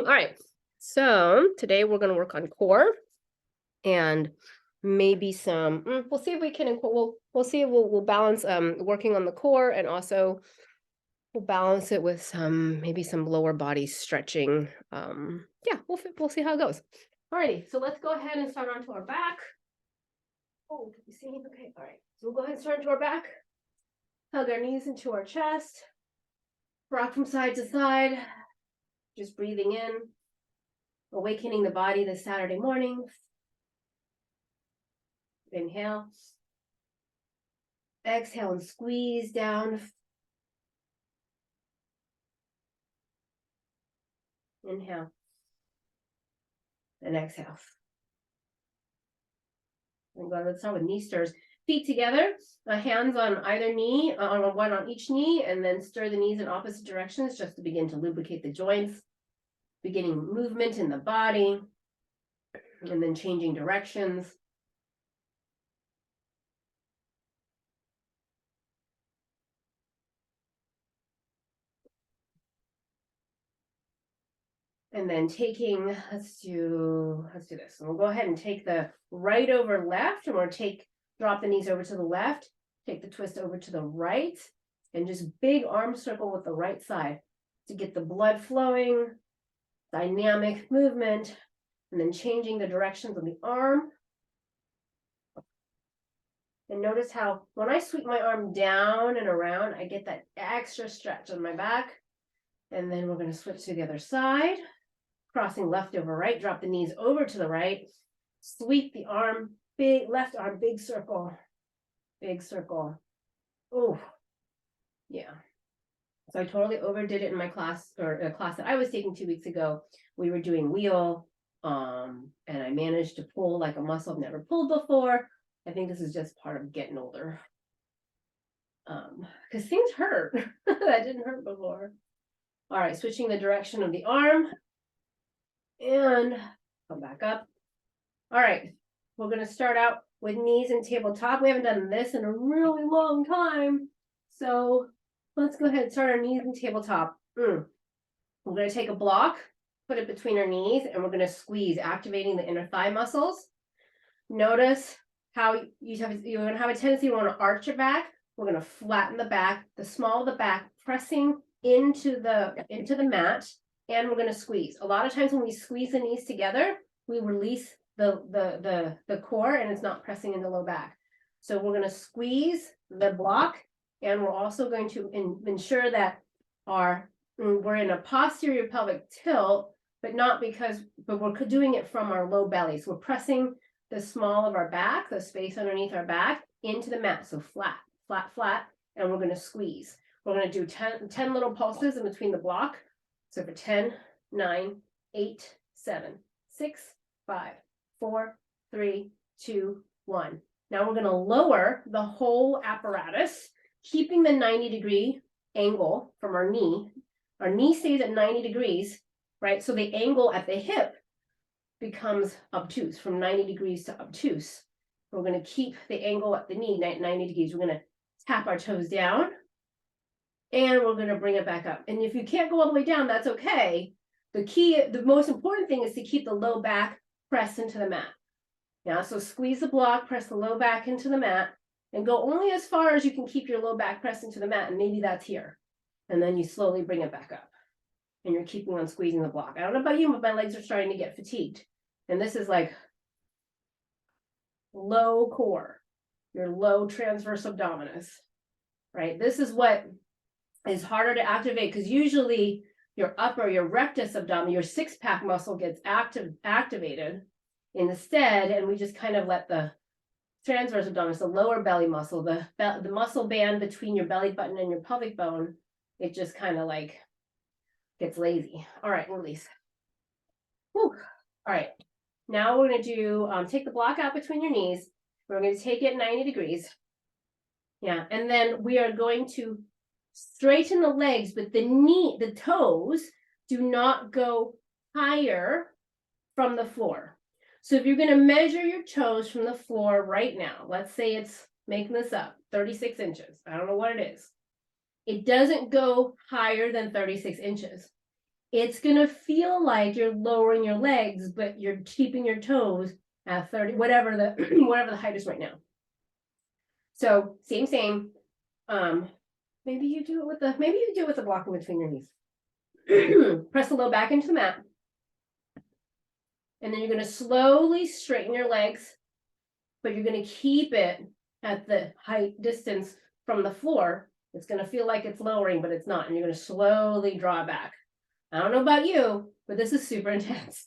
All right. So today we're going to work on core and maybe some. We'll see if we can. We'll see if we'll balance working on the core, and also we'll balance it with maybe some lower body stretching. Yeah, we'll see how it goes. Alrighty. So let's go ahead and start onto our back. Oh, can you see? Okay. All right. So we'll go ahead and start into our back. Hug our knees into our chest. Rock from side to side. Just breathing in. Awakening the body this Saturday morning. Inhale. Exhale and squeeze down. Inhale. And exhale. Let's start with knee stirs. Feet together, hands on either knee, one on each knee, and then stir the knees in opposite directions just to begin to lubricate the joints. Beginning movement in the body, and then changing directions. And then taking, let's do this. And we'll go ahead and take the right over left, and we'll drop the knees over to the left, take the twist over to the right, and just big arm circle with the right side to get the blood flowing, dynamic movement, and then changing the directions of the arm. And notice how when I sweep my arm down and around, I get that extra stretch on my back. And then we're going to switch to the other side. Crossing left over right, drop the knees over to the right, sweep the arm, big left arm, big circle. Oh, yeah. So I totally overdid it in my class, or a class that I was taking 2 weeks ago. We were doing wheel, and I managed to pull like a muscle I've never pulled before. I think this is just part of getting older. Because things hurt. That didn't hurt before. All right, switching the direction of the arm. And come back up. All right, we're going to start out with knees and tabletop. We haven't done this in a really long time. So let's go ahead and start our knees and tabletop. We're going to take a block, put it between our knees, and we're going to squeeze, activating the inner thigh muscles. Notice how you're going to have a tendency to want to arch your back. We're going to flatten the back, the small of the back, pressing into the mat. And we're going to squeeze. A lot of times when we squeeze the knees together, we release the core, and it's not pressing in the low back. So we're going to squeeze the block, and we're also going to ensure that we're in a posterior pelvic tilt, but we're doing it from our low belly. So we're pressing the small of our back, the space underneath our back, into the mat. So flat, flat, flat, and we're going to squeeze. We're going to do 10 little pulses in between the block. So for 10, 9, 8, 7, 6, 5, 4, 3, 2, 1. Now we're going to lower the whole apparatus, keeping the 90-degree angle from our knee. Our knee stays at 90 degrees, right? So the angle at the hip becomes obtuse, from 90 degrees to obtuse. We're going to keep the angle at the knee 90 degrees. We're going to tap our toes down. And we're going to bring it back up. And if you can't go all the way down, that's okay. The most important thing is to keep the low back pressed into the mat. Now, so squeeze the block, press the low back into the mat, and go only as far as you can keep your low back pressed into the mat. And maybe that's here. And then you slowly bring it back up. And you're keeping on squeezing the block. I don't know about you, but my legs are starting to get fatigued. And this is like low core, your low transverse abdominis, right? This is what is harder to activate, because usually your rectus abdomen, your six-pack muscle gets activated instead, and we just kind of let the transverse abdominis, the lower belly muscle, the muscle band between your belly button and your pelvic bone, it just kind of like gets lazy. All right, release. Whew. All right, now we're going to do, take the block out between your knees. We're going to take it 90 degrees. Yeah, and then we are going to straighten the legs, but the toes do not go higher from the floor. So if you're going to measure your toes from the floor right now, let's say it's, making this up, 36 inches. I don't know what it is. It doesn't go higher than 36 inches. it's gonna feel like you're lowering your legs, but you're keeping your toes at 30, whatever the whatever the height is right now. So same. Maybe you do it with the blocking between your knees. Press the low back into the mat. And then you're gonna slowly straighten your legs, but you're gonna keep it at the height distance from the floor. It's gonna feel like it's lowering, but it's not. And you're gonna slowly draw back. I don't know about you, but this is super intense.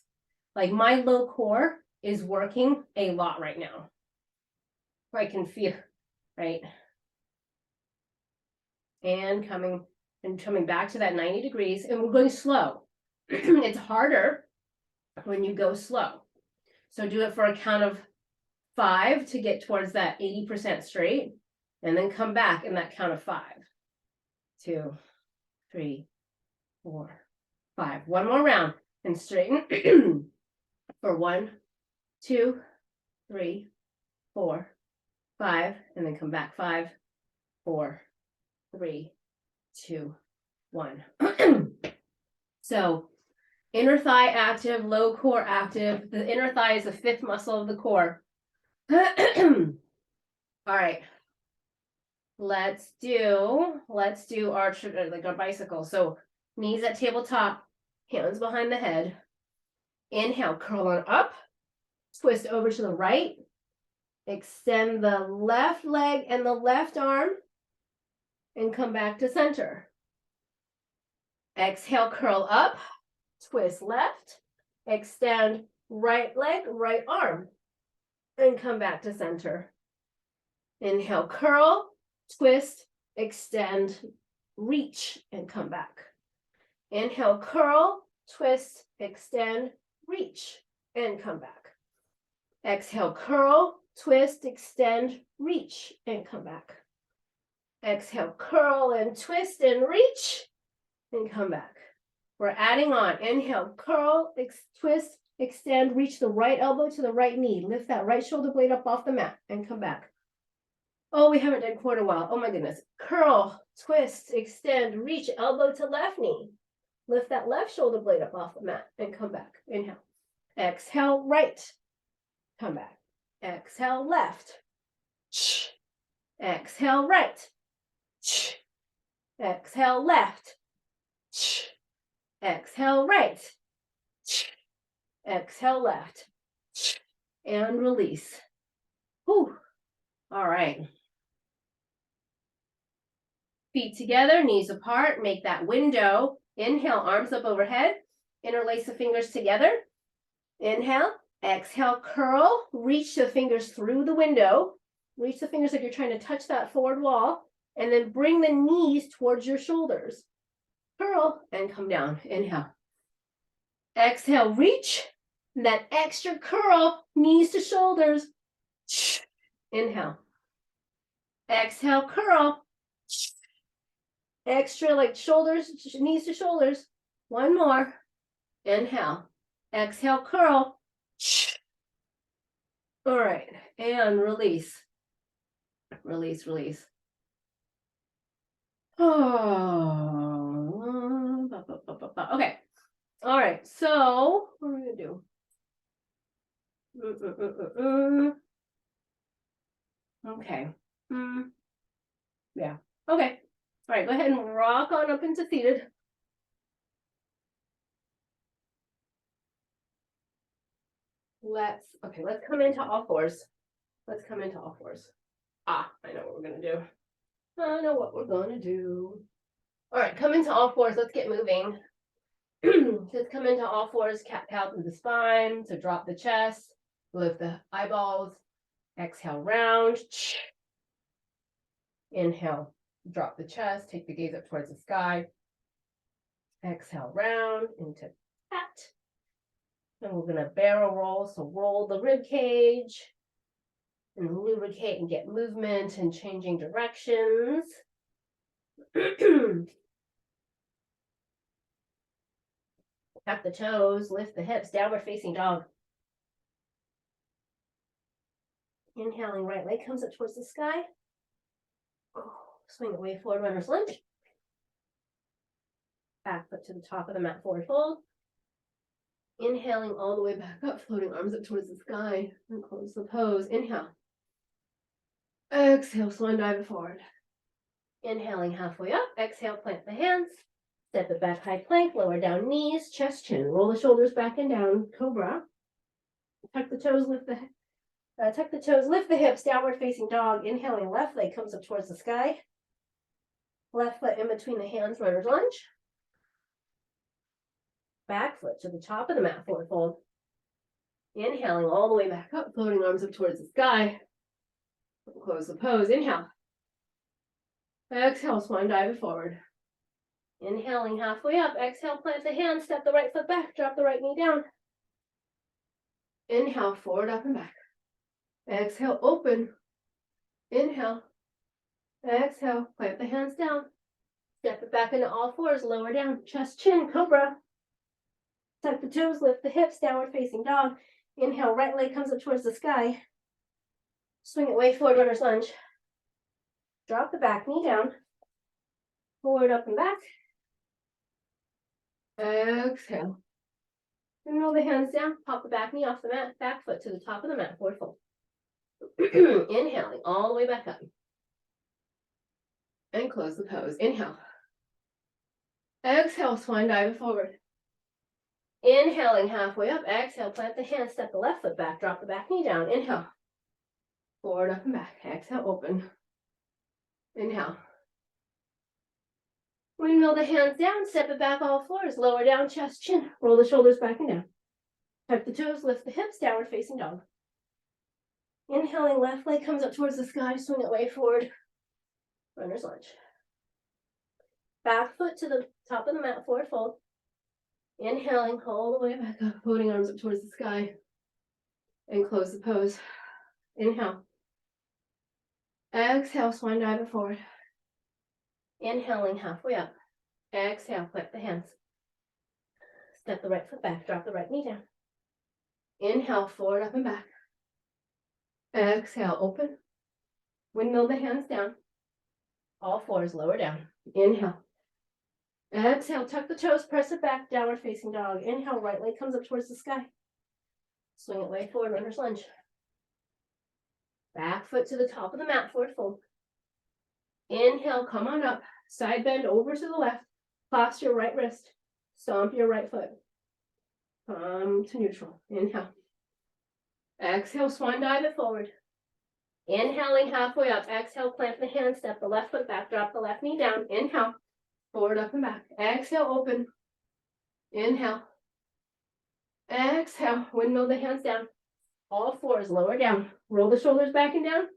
Like my low core is working a lot right now. I can feel, right? And coming back to that 90 degrees, and we're going slow. It's harder when you go slow. So do it for a count of 5 to get towards that 80% straight, and then come back in that count of 5. 2, 3, 4, 5. One more round and straighten for 1, 2, 3, 4, 5, and then come back 5, 4, 3, 2, 1. So inner thigh active, low core active. The inner thigh is the 5th muscle of the core. All right. Let's do our like our bicycle. So knees at tabletop, hands behind the head. Inhale, curl on up, twist over to the right, extend the left leg and the left arm, and come back to center. Exhale, curl up, twist left, extend right leg, right arm, and come back to center. Inhale, curl, twist, extend, reach, and come back. Inhale, curl, twist, extend, reach, and come back. Exhale, curl, twist, extend, reach, and come back. Exhale, curl and twist and reach, and come back. We're adding on. Inhale, curl, twist, extend, reach the right elbow to the right knee. Lift that right shoulder blade up off the mat and come back. Oh, we haven't done core in a while. Oh my goodness. Curl, twist, extend, reach, elbow to left knee. Lift that left shoulder blade up off the mat and come back. Inhale. Exhale, right. Come back. Exhale, left. Exhale, right. Exhale, left. Exhale, right. Exhale, left. And release. Whew. All right. Feet together, knees apart, make that window. Inhale, arms up overhead. Interlace the fingers together. Inhale, exhale, curl, reach the fingers through the window. Reach the fingers like you're trying to touch that forward wall. And then bring the knees towards your shoulders. Curl and come down. Inhale. Exhale, reach. That extra curl, knees to shoulders. Inhale. Exhale, curl. Extra like shoulders, knees to shoulders. One more. Inhale. Exhale, curl. All right. And release. Release, release. Oh. Okay. All right. So what are we going to do? Okay. Yeah. Okay. All right. Go ahead and rock on up into seated. Let's come into all fours. Let's come into all fours. I know what we're going to do. I know what we're going to do. All right, come into all fours. Let's get moving. Just come into all fours, cat-cow through the spine to drop the chest, lift the eyeballs, exhale, round. Inhale, drop the chest, take the gaze up towards the sky. Exhale, round into cat. And we're going to barrel roll, so roll the rib cage and lubricate and get movement and changing directions. Tap the toes, lift the hips, downward facing dog. Inhaling, right leg comes up towards the sky. Swing away, forward runner's lunge. Back foot to the top of the mat, forward fold. Inhaling all the way back up, floating arms up towards the sky, and close the pose. Inhale. Exhale, swan dive it forward. Inhaling halfway up, exhale, plant the hands. Step it back, high plank, lower down knees, chest, chin. Roll the shoulders back and down, cobra. Tuck the toes, lift the hips, downward facing dog. Inhaling, left leg comes up towards the sky. Left foot in between the hands, runner's lunge. Back foot to the top of the mat, forward fold. Inhaling all the way back up, floating arms up towards the sky. Close the pose, inhale. Exhale, swan dive it forward. Inhaling halfway up, exhale, plant the hands, step the right foot back, drop the right knee down. Inhale, forward, up and back. Exhale, open. Inhale. Exhale, plant the hands down. Step it back into all fours, lower down, chest, chin, cobra. Tuck the toes, lift the hips, downward facing dog. Inhale, right leg comes up towards the sky. Swing it way forward, runner's lunge. Drop the back knee down. Forward, up and back. Exhale. And roll the hands down, pop the back knee off the mat, back foot to the top of the mat, forward fold. Inhaling all the way back up. And close the pose. Inhale. Exhale, swan dive forward. Inhaling halfway up, exhale, plant the hands, step the left foot back, drop the back knee down. Inhale. Forward, up and back. Exhale, open. Inhale. Windmill the hands down, step it back all fours, lower down, chest, chin. Roll the shoulders back and down. Tuck the toes, lift the hips, downward facing dog. Inhaling, left leg comes up towards the sky, swing it way forward. Runner's lunge. Back foot to the top of the mat, forward fold. Inhaling all the way back up, floating arms up towards the sky. And close the pose. Inhale. Exhale, swan dive it forward. Inhaling halfway up. Exhale, plant the hands. Step the right foot back, drop the right knee down. Inhale, forward, up and back. Exhale, open. Windmill the hands down. All fours, lower down. Inhale. Exhale, tuck the toes, press it back, downward facing dog. Inhale, right leg comes up towards the sky. Swing it way forward, runner's lunge. Back foot to the top of the mat, forward fold. Inhale, come on up. Side bend over to the left. Clasp your right wrist. Stomp your right foot. Come to neutral. Inhale. Exhale, swan dive it forward. Inhaling halfway up. Exhale, plant the hand, step the left foot back, drop the left knee down. Inhale. Forward, up and back. Exhale, open. Inhale. Exhale, windmill the hands down. All fours, lower down. Roll the shoulders back and down.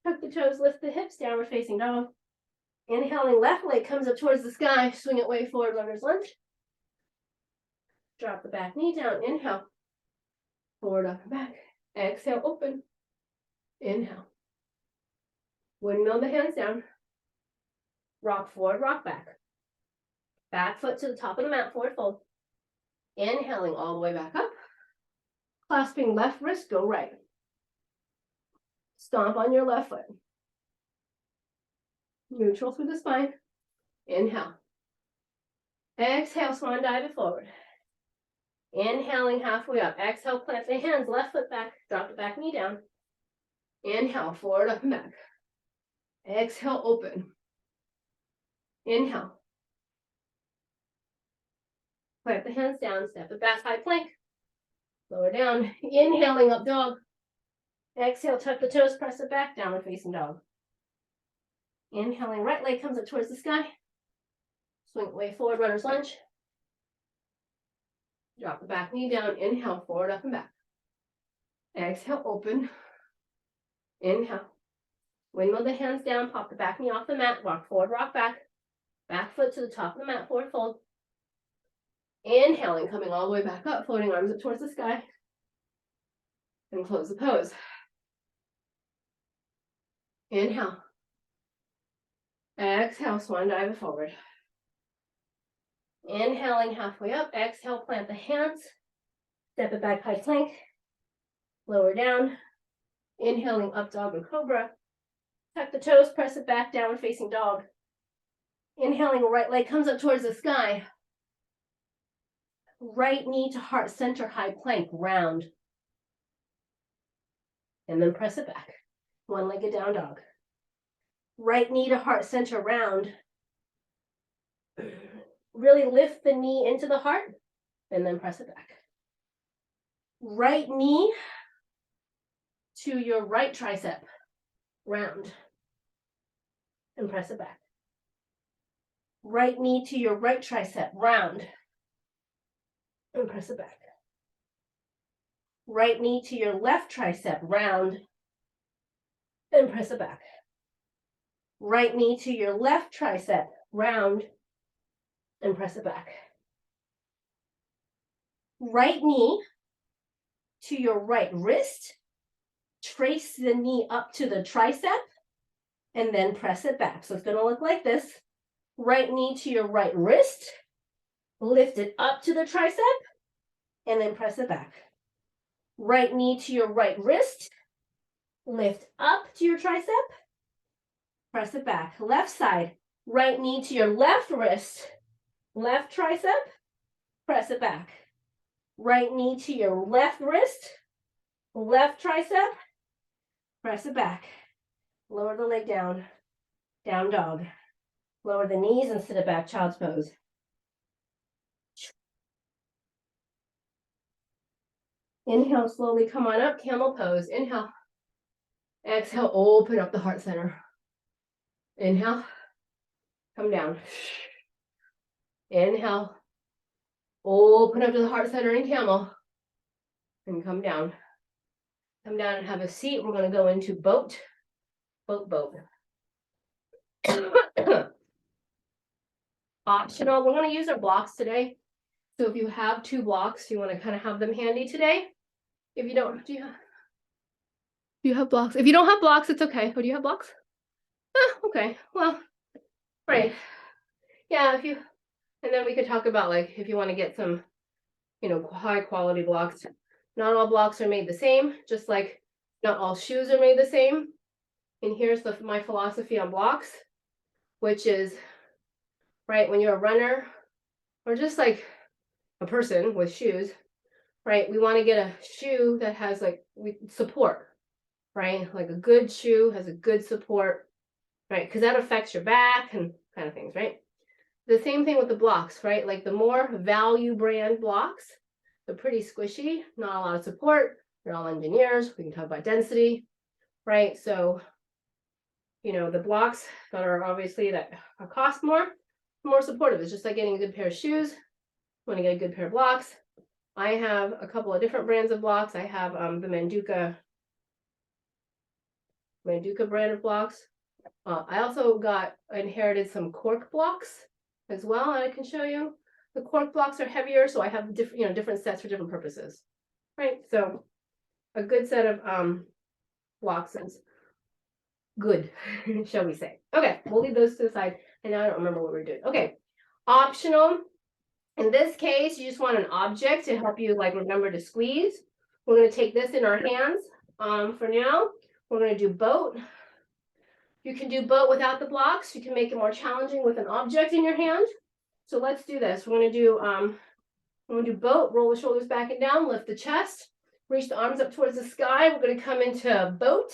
Tuck the toes, lift the hips, downward facing dog. Inhaling, left leg comes up towards the sky. Swing it way forward, runner's lunge. Drop the back knee down. Inhale. Forward, up and back. Exhale, open. Inhale. Windmill the hands down. Rock forward, rock back. Back foot to the top of the mat, forward fold. Inhaling all the way back up. Clasping left wrist, go right. Stomp on your left foot. Neutral through the spine. Inhale. Exhale, swan dive it forward. Inhaling halfway up. Exhale, plant the hands, left foot back, drop the back knee down. Inhale, forward, up and back. Exhale, open. Inhale. Plant the hands down, step it back, high plank. Lower down, inhaling up dog. Exhale, tuck the toes, press it back, downward facing dog. Inhaling, right leg comes up towards the sky. Swing way forward, runner's lunge. Drop the back knee down, inhale, forward, up and back. Exhale, open. Inhale. Windmill the hands down, pop the back knee off the mat, rock forward, rock back. Back foot to the top of the mat, forward fold. Inhaling, coming all the way back up, floating arms up towards the sky. And close the pose. Inhale. Exhale, swan dive it forward. Inhaling halfway up, exhale, plant the hands. Step it back, high plank. Lower down. Inhaling up dog and cobra. Tuck the toes, press it back, downward facing dog. Inhaling, right leg comes up towards the sky. Right knee to heart center, high plank, round. And then press it back. One-legged down dog. Right knee to heart center, round. Really lift the knee into the heart and then press it back. Right knee to your right tricep, round, and press it back. Right knee to your right tricep, round, and press it back. Right knee to your left tricep, round, and press it back. Right knee to your left tricep, round, and press it back. Right knee to your right wrist, trace the knee up to the tricep, and then press it back. So it's going to look like this. Right knee to your right wrist, lift it up to the tricep, and then press it back. Right knee to your right wrist, lift up to your tricep, press it back. Left side, right knee to your left wrist, left tricep, press it back. Right knee to your left wrist, left tricep, press it back. Lower the leg down, down dog. Lower the knees and sit it back, child's pose. Inhale, slowly come on up, camel pose. Inhale. Exhale, open up the heart center. Inhale, come down. Inhale, open up to the heart center in camel. And come down. Come down and have a seat. We're going to go into boat. Boat. Optional. We're going to use our blocks today. So if you have 2 blocks, you want to kind of have them handy today. If you don't, do you have blocks? If you don't have blocks, it's okay. Oh, do you have blocks? Okay. Well, right. Yeah, and then we could talk about like if you want to get some, high quality blocks. Not all blocks are made the same, just like not all shoes are made the same. And here's my philosophy on blocks, which is, right, when you're a runner or just like a person with shoes, right, we want to get a shoe that has like support, right? Like a good shoe has a good support, right? Because that affects your back and kind of things, right? The same thing with the blocks, right? Like the more value brand blocks, they're pretty squishy, not a lot of support. They're all engineers. We can talk about density, right? So, the blocks that are obviously that cost more supportive. It's just like getting a good pair of shoes. Want to get a good pair of blocks. I have a couple of different brands of blocks. I have the Manduka brand of blocks. I also inherited some cork blocks as well, and I can show you. The cork blocks are heavier, so I have different sets for different purposes, right? So a good set of blocks is good, shall we say. Okay, we'll leave those to the side, and now I don't remember what we're doing. Okay, optional. In this case, you just want an object to help you like remember to squeeze. We're going to take this in our hands. For now, we're going to do boat. You can do boat without the blocks. You can make it more challenging with an object in your hand. So let's do this. We're going to do boat. Roll the shoulders back and down. Lift the chest. Reach the arms up towards the sky. We're going to come into boat.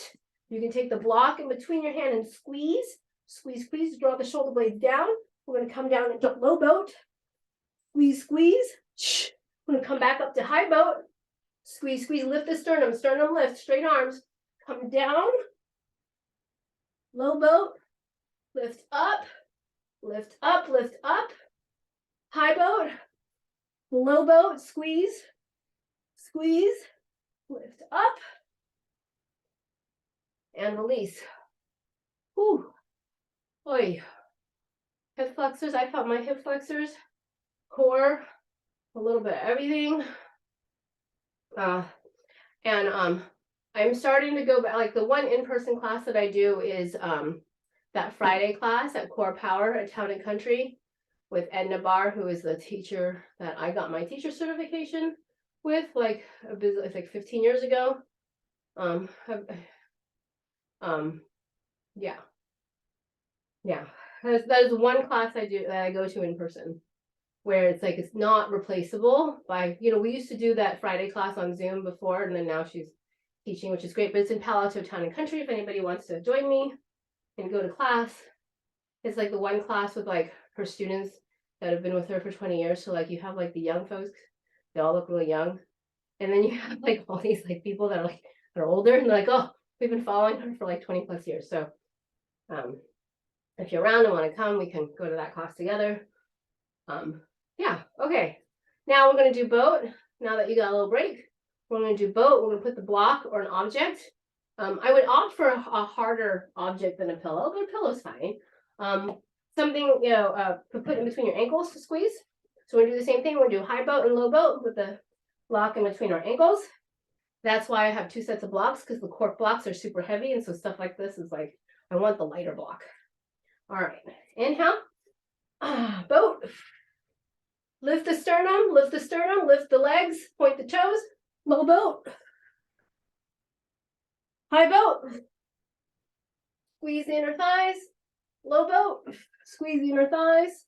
You can take the block in between your hand and squeeze. Squeeze, squeeze. Draw the shoulder blades down. We're going to come down into low boat. Squeeze, squeeze. We're going to come back up to high boat. Squeeze, squeeze. Lift the sternum. Sternum lift. Straight arms. Come down. Low boat, lift up, lift up, lift up. High boat, low boat, squeeze, squeeze, lift up, and release. Whew. Oy. Hip flexors, I felt my hip flexors, core, a little bit of everything. I'm starting to go back, like the one in-person class that I do is that Friday class at Core Power at Town and Country with Edna Barr, who is the teacher that I got my teacher certification with like 15 years ago. Yeah. That is one class that I go to in person. where it's like it's not replaceable by, you know, we used to do that Friday class on Zoom before, and then now she's teaching, which is great, but it's in Palo Alto Town and Country if anybody wants to join me and go to class. It's like the one class with like her students that have been with her for 20 years. So like you have like the young folks, they all look really young. And then you have like all these like people that are like that are older and they're like, oh, we've been following her for like 20 plus years. So if you're around and want to come, we can go to that class together. Yeah, okay. Now we're going to do boat. Now that you got a little break, we're going to do boat. We're going to put the block or an object. I would opt for a harder object than a pillow, but a pillow's fine. Something, you know, to put in between your ankles to squeeze. So we're going to do the same thing. We're going to do high boat and low boat with the block in between our ankles. That's why I have two sets of blocks, because the cork blocks are super heavy. And so stuff like this is like, I want the lighter block. All right, inhale, boat. Lift the sternum, lift the legs, point the toes, low boat. High boat. Squeeze the inner thighs, low boat, squeeze the inner thighs.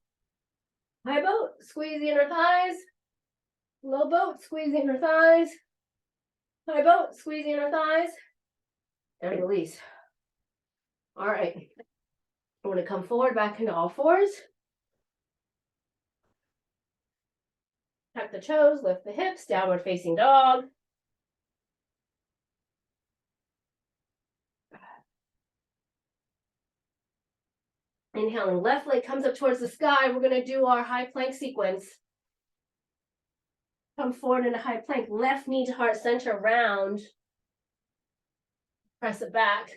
High boat, squeeze the inner thighs. Low boat, squeeze the inner thighs. High boat, squeeze the inner thighs. And release. All right. I'm going to come forward back into all fours. Tuck the toes, lift the hips, downward facing dog. Inhaling, left leg comes up towards the sky. We're going to do our high plank sequence. Come forward into high plank, left knee to heart center, round. Press it back.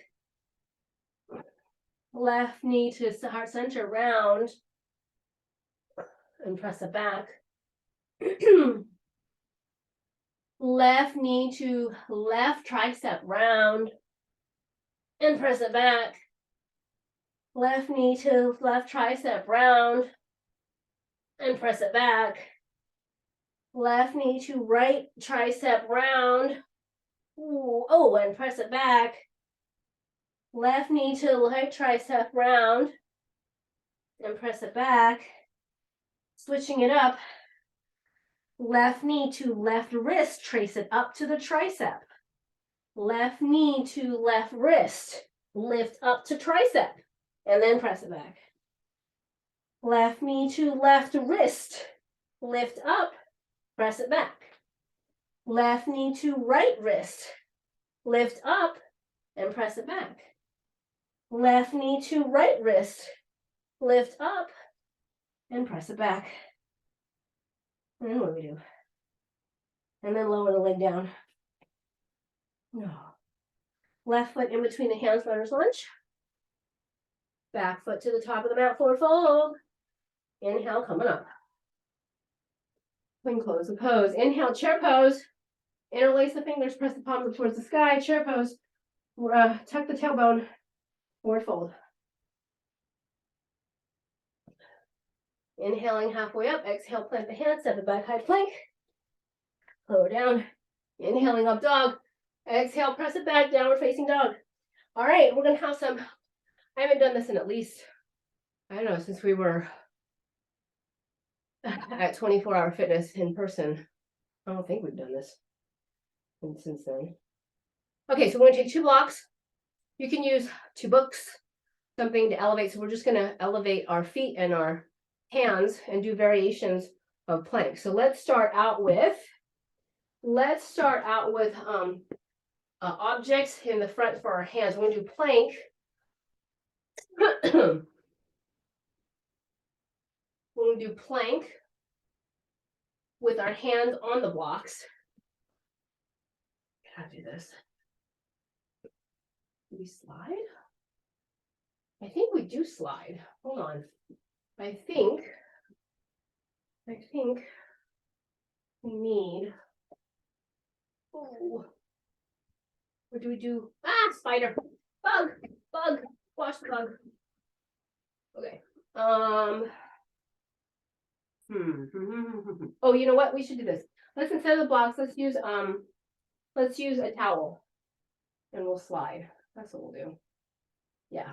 Left knee to heart center, round. And press it back. Left knee to left tricep, round. And press it back. Left knee to left tricep, round. And press it back. Left knee to right tricep, round. Ooh, oh, and press it back. Left knee to right tricep, round. And press it back. Switching it up. Left knee to left wrist, trace it up to the tricep. Left knee to left wrist, lift up to tricep, and then press it back. Left knee to left wrist, lift up, press it back. Left knee to right wrist, lift up, and press it back. Left knee to right wrist, lift up, and press it back. And then what do we do? And then lower the leg down. No. Left foot in between the hands, runner's lunge. Back foot to the top of the mat, forward fold. Inhale, coming up. Then close the pose. Inhale, chair pose. Interlace the fingers, press the palms up towards the sky. Chair pose. Tuck the tailbone, forward fold. Inhaling halfway up, exhale, plant the hands, step it back, high plank. Lower down. Inhaling up dog. Exhale, press it back, downward facing dog. All right, we're gonna have some, I haven't done this in at least, I don't know, since we were at 24-hour fitness in person. I don't think we've done this since then. Okay, so we're gonna take 2 blocks. You can use 2 books, something to elevate. So we're just gonna elevate our feet and our hands and do variations of plank. So let's start out with objects in the front for our hands. We're gonna do plank. We're gonna do plank with our hands on the blocks. Can I do this? Do we slide? I think we do slide. Hold on. I think we need, oh, what do we do? Ah, spider, bug, squash the bug. Okay. Oh, you know what? We should do this. Let's, instead of the blocks, let's use a towel and we'll slide. That's what we'll do. Yeah.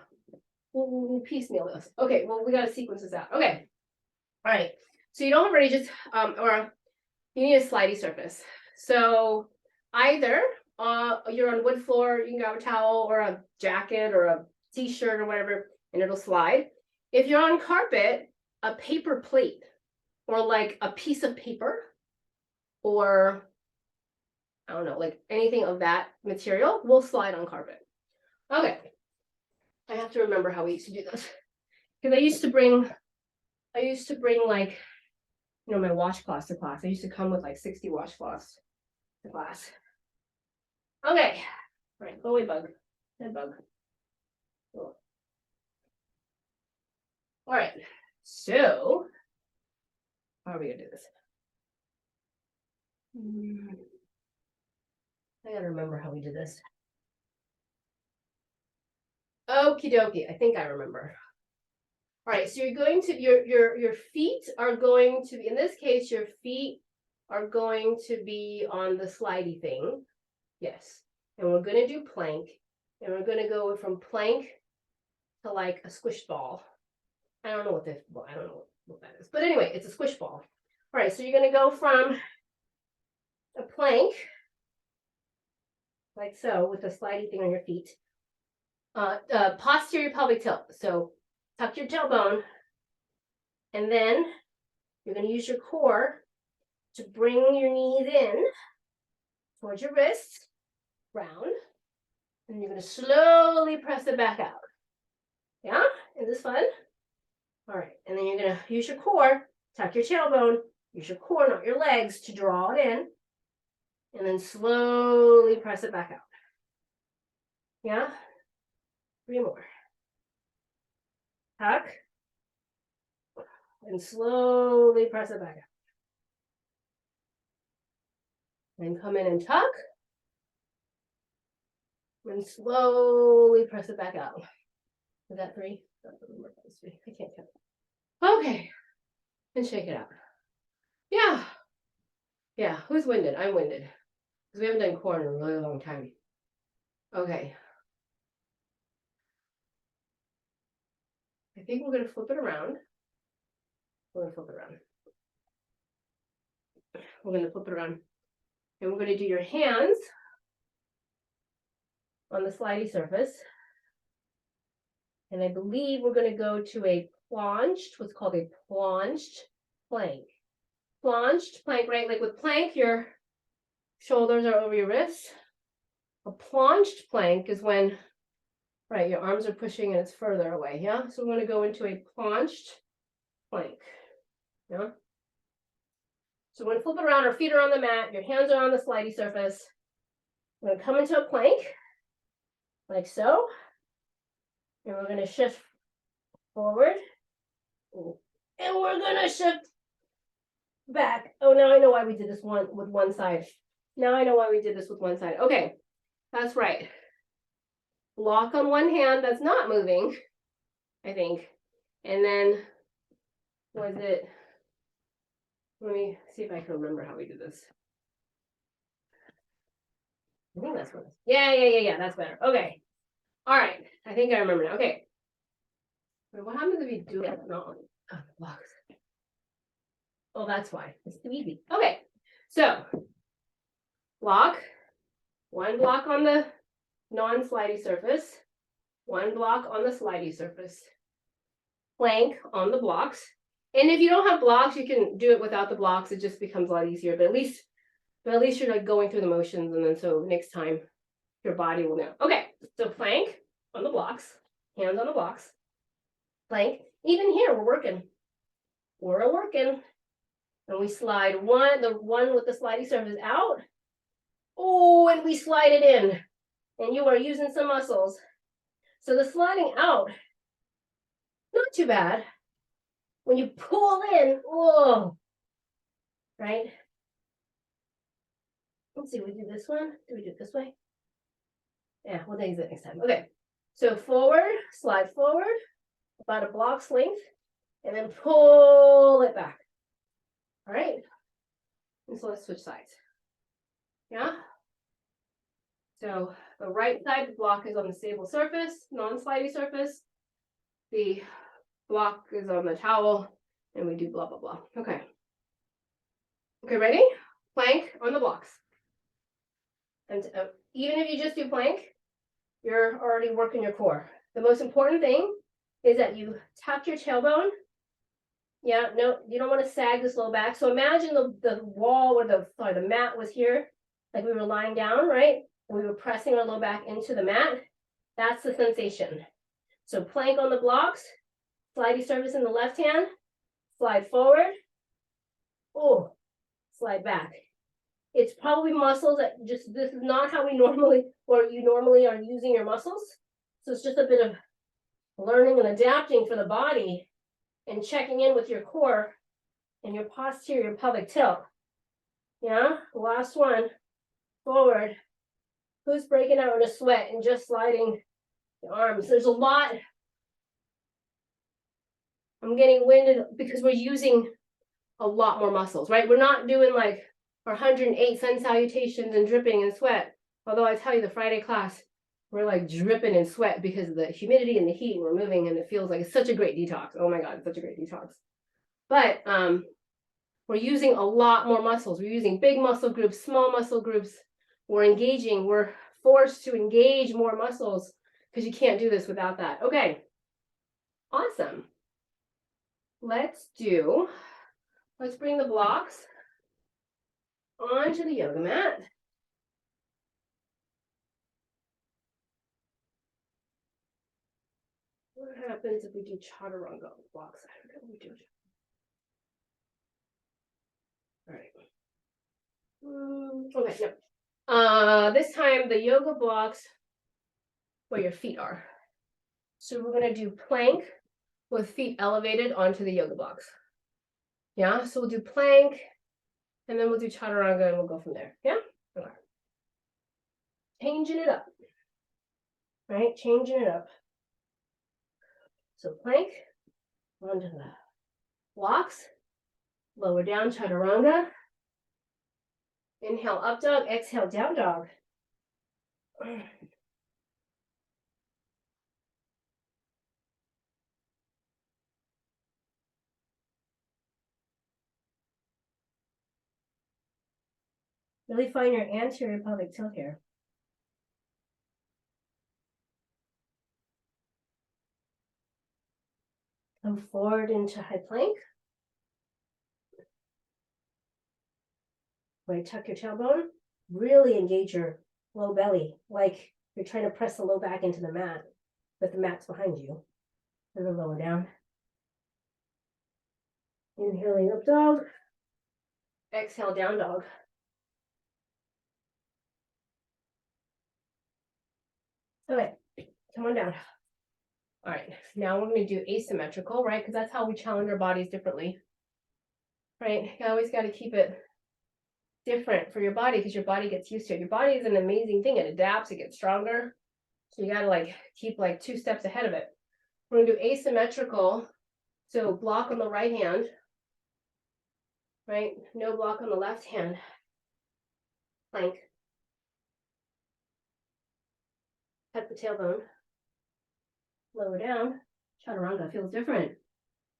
We'll piecemeal this. Okay, well, we got to sequence this out. Okay. All right. So you don't have ready, just or you need a slidey surface. So either you're on wood floor, you can grab a towel or a jacket or a t-shirt or whatever, and it'll slide. If you're on carpet, a paper plate or like a piece of paper or I don't know, like anything of that material will slide on carpet. Okay. I have to remember how we used to do this. Because I used to bring like, you know, my washcloths to class. I used to come with like 60 washcloths to class. Okay. All right, go away, bug. Dead bug. Cool. All right. So, how are we gonna do this? I gotta remember how we did this. Okie dokie. I think I remember. All right, so you're going to your feet are going to be, in this case, your feet are going to be on the slidey thing. Yes. And we're gonna do plank. And we're gonna go from plank to like a squish ball. I don't know what this, well, I don't know what that is. But anyway, it's a squish ball. All right, so you're gonna go from a plank, like so, with a slidey thing on your feet. Posterior pelvic tilt. So tuck your tailbone, and then you're going to use your core to bring your knees in towards your wrists, round, and you're going to slowly press it back out. Yeah? Is this fun? All right, and then you're going to use your core, tuck your tailbone, use your core, not your legs, to draw it in, and then slowly press it back out. Yeah? 3 more. Tuck, and slowly press it back out. Then come in and tuck, and slowly press it back out. Is that 3? I don't remember if that was 3. I can't count. Okay, and shake it out. Yeah. Yeah, who's winded? I'm winded. Because we haven't done core in a really long time. Okay. I think we're going to flip it around. We're going to flip it around. We're going to flip it around. And we're going to do your hands on the slidey surface. And I believe we're going to go to a plunged, what's called a plunged plank. Plunged plank, right? Like with plank, your shoulders are over your wrists. A plunged plank is when, right, your arms are pushing and it's further away, yeah? So we're going to go into a plunged plank, yeah? So we're going to flip it around, our feet are on the mat, your hands are on the slidey surface. We're going to come into a plank, like so. And we're going to shift forward. And we're going to shift back. Oh, now I know why we did this one with one side. Now I know why we did this with one side. Okay, that's right. Lock on one hand that's not moving, I think. And then, was it, let me see if I can remember how we did this. I think that's what, yeah, that's better. Okay. All right, I think I remember now. Okay. What happens if you do it not on blocks? Oh, that's why. It's too easy. Okay, so block, one block on the non-slidey surface, one block on the slidey surface, plank on the blocks. And if you don't have blocks, you can do it without the blocks. It just becomes a lot easier. But at least you're like going through the motions, and then so next time your body will know. Okay, so plank on the blocks, hands on the blocks, plank. Even here, we're working. And we slide the one with the slidey surface out. Oh, and we slide it in. And you are using some muscles. So the sliding out, not too bad. When you pull in, oh, right? Let's see, we do this one. Do we do it this way? Yeah, we'll use it next time. Okay. So forward, slide forward, about a block's length, and then pull it back. All right. And so let's switch sides. Yeah. So the right side block is on the stable surface, non-slidey surface. The block is on the towel, and we do blah, blah, blah. Okay. Okay, ready? Plank on the blocks. And even if you just do plank, you're already working your core. The most important thing is that you tuck your tailbone. Yeah, no, you don't want to sag this low back. So imagine the wall or the mat was here, like we were lying down, right? And we were pressing our low back into the mat. That's the sensation. So plank on the blocks, slidey surface in the left hand, slide forward. Oh, slide back. It's probably muscles that just, this is not how we normally, or you normally are using your muscles. So it's just a bit of learning and adapting for the body and checking in with your core and your posterior pelvic tilt. Yeah, last one, forward. Who's breaking out in a sweat and just sliding the arms? There's a lot. I'm getting winded because we're using a lot more muscles, right? We're not doing like our 108 sun salutations and dripping in sweat. Although I tell you, the Friday class, we're like dripping in sweat because of the humidity and the heat. We're moving and it feels like it's such a great detox. Oh my God, it's such a great detox. But we're using a lot more muscles. We're using big muscle groups, small muscle groups. We're engaging, we're forced to engage more muscles because you can't do this without that. Okay, awesome. Let's bring the blocks onto the yoga mat. What happens if we do chaturanga blocks? I don't know what we do. All right. Okay, no. This time the yoga blocks where your feet are. So we're gonna do plank with feet elevated onto the yoga blocks. Yeah, so we'll do plank and then we'll do chaturanga and we'll go from there. Yeah? Okay. Changing it up. Right? Changing it up. So plank onto the blocks, lower down, chaturanga. Inhale, up dog, exhale, down dog. Really find your anterior pelvic tilt here. Come forward into high plank. Right, tuck your tailbone. Really engage your low belly, like you're trying to press the low back into the mat, but the mat's behind you. And then lower down. Inhaling up dog. Exhale, down dog. Okay, come on down. All right, now we're going to do asymmetrical, right? Because that's how we challenge our bodies differently, right? You always got to keep it different for your body because your body gets used to it. Your body is an amazing thing. It adapts, it gets stronger. So you got to like keep like 2 steps ahead of it. We're going to do asymmetrical. So block on the right hand, right? No block on the left hand. Plank. Cut the tailbone. Lower down. Chaturanga feels different.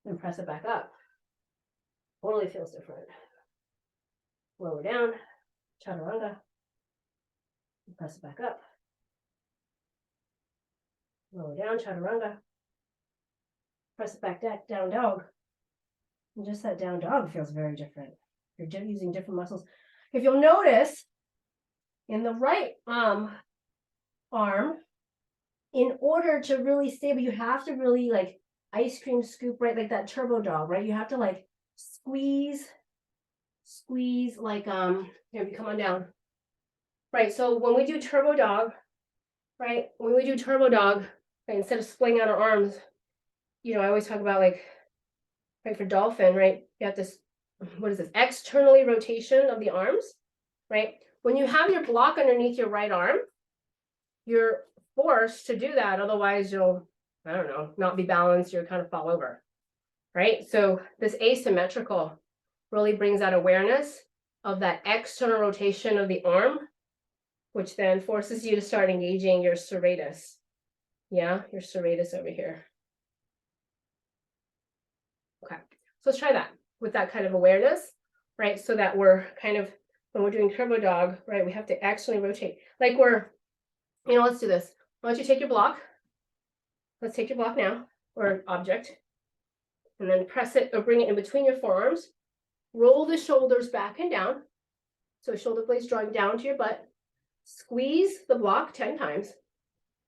Then press it back up. Totally feels different. Lower down. Chaturanga. Press it back up. Lower down. Chaturanga. Press it back down dog. And just that down dog feels very different. You're using different muscles. If you'll notice, in the right arm, in order to really stable, you have to really like ice cream scoop, right? Like that turbo dog, right? You have to like squeeze like, here, you come on down. Right, so when we do turbo dog, right? When we do turbo dog, right, instead of splitting out our arms, you know, I always talk about like, right, for dolphin, right? You have this, what is this? Externally rotation of the arms, right? When you have your block underneath your right arm, you're forced to do that. Otherwise you'll, I don't know, not be balanced. You'll kind of fall over, right? So this asymmetrical really brings out awareness of that external rotation of the arm, which then forces you to start engaging your serratus. Yeah, your serratus over here. Okay, So let's try that with that kind of awareness, right? So that we're kind of, when we're doing turbo dog, right, we have to actually rotate. Like we're, let's do this. Why don't you take your block? Let's take your block now, or object, and then press it or bring it in between your forearms. Roll the shoulders back and down. So shoulder blades drawing down to your butt. Squeeze the block 10 times.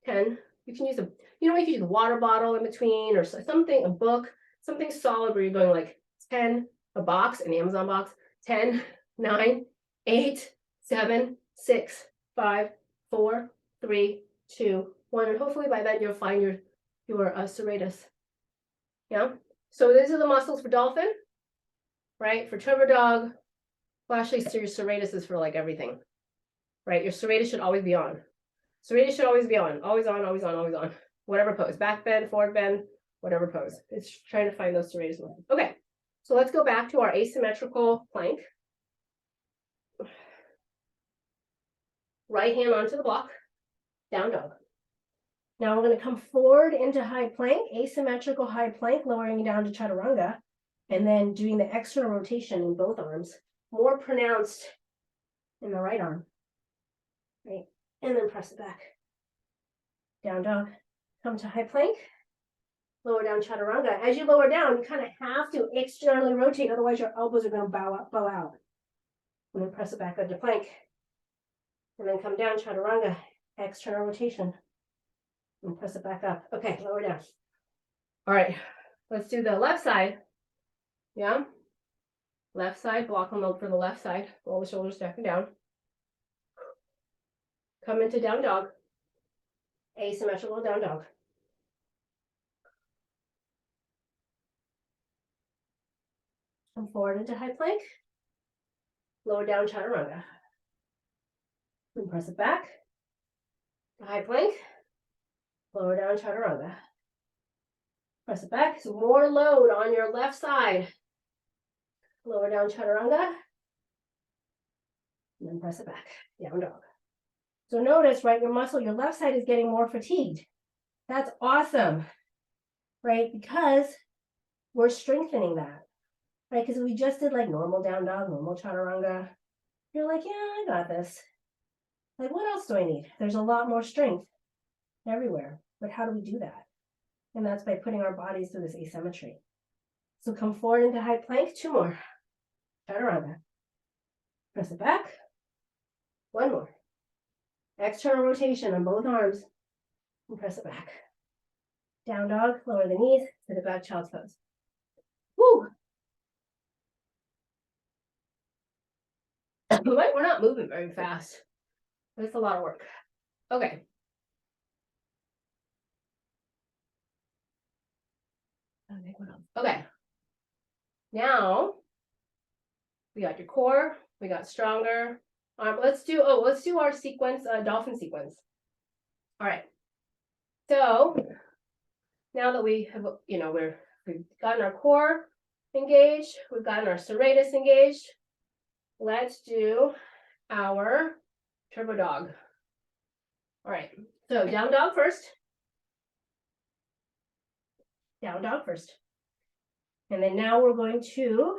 10. You can use you can use a water bottle in between or something, a book, something solid where you're going like 10, a box, an Amazon box, 10, 9, 8, 7, 6, 5, 4, 3, 2, 1. And hopefully by then you'll find your serratus. Yeah. So these are the muscles for dolphin, right? For turbo dog. Well, actually, so your serratus is for like everything, right? Your serratus should always be on. Serratus should always be on, always on, always on, always on. Whatever pose, back bend, forward bend, whatever pose. It's trying to find those serratus muscles. Okay, so let's go back to our asymmetrical plank. Right hand onto the block, down dog. Now we're going to come forward into high plank, asymmetrical high plank, lowering down to chaturanga, and then doing the external rotation in both arms, more pronounced in the right arm, right? And then press it back. Down dog, come to high plank, lower down chaturanga. As you lower down, you kind of have to externally rotate, otherwise your elbows are going to bow out. And then press it back under plank. And then come down chaturanga, external rotation. And press it back up. Okay, lower down. All right, let's do the left side. Yeah. Left side, block and load for the left side. Roll the shoulders back and down. Come into down dog. Asymmetrical down dog. Come forward into high plank. Lower down chaturanga. And press it back. High plank. Lower down chaturanga. Press it back. So more load on your left side. Lower down chaturanga. And then press it back. Down dog. So notice, right, your left side is getting more fatigued. That's awesome, right? Because we're strengthening that, right? Because we just did like normal down dog, normal chaturanga. You're like, yeah, I got this. Like, what else do I need? There's a lot more strength everywhere. But how do we do that? And that's by putting our bodies through this asymmetry. So come forward into high plank, 2 more. Chaturanga. Press it back. 1 more. External rotation on both arms. And press it back. Down dog, lower the knees to the back child's pose. Woo! We're not moving very fast. It's a lot of work. Okay. Okay. Now we got your core, we got stronger. Let's do our sequence, dolphin sequence. All right. So now that we have, we've gotten our core engaged, we've gotten our serratus engaged. Let's do our turbo dog. All right. So down dog first. Down dog first. And then now we're going to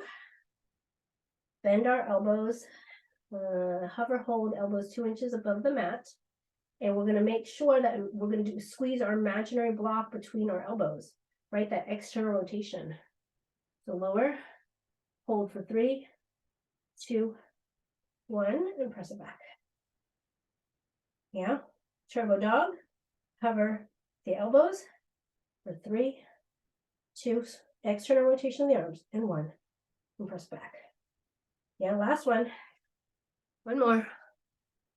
bend our elbows, hover hold elbows 2 inches above the mat. And we're going to make sure that we're going to squeeze our imaginary block between our elbows, right? That external rotation. So lower, hold for 3, 2, 1, and press it back. Yeah. Turbo dog, hover the elbows for 3, 2, external rotation of the arms, and 1, and press back. Yeah, last one. 1 more.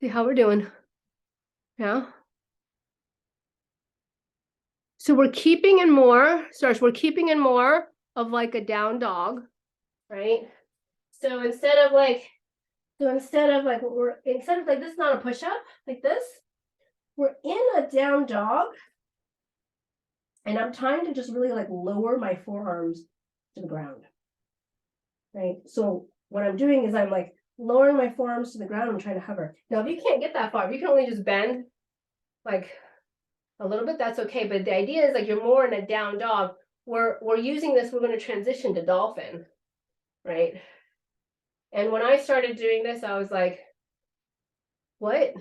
See how we're doing. Yeah. So we're keeping in more, we're keeping in more of like a down dog, right? So instead of like this is not a push-up like this, we're in a down dog. And I'm trying to just really like lower my forearms to the ground, right? So what I'm doing is I'm like lowering my forearms to the ground and trying to hover. Now, if you can't get that far, if you can only just bend like a little bit, that's okay. But the idea is like you're more in a down dog we're using this, we're going to transition to dolphin, right? And when I started doing this, I was like, what?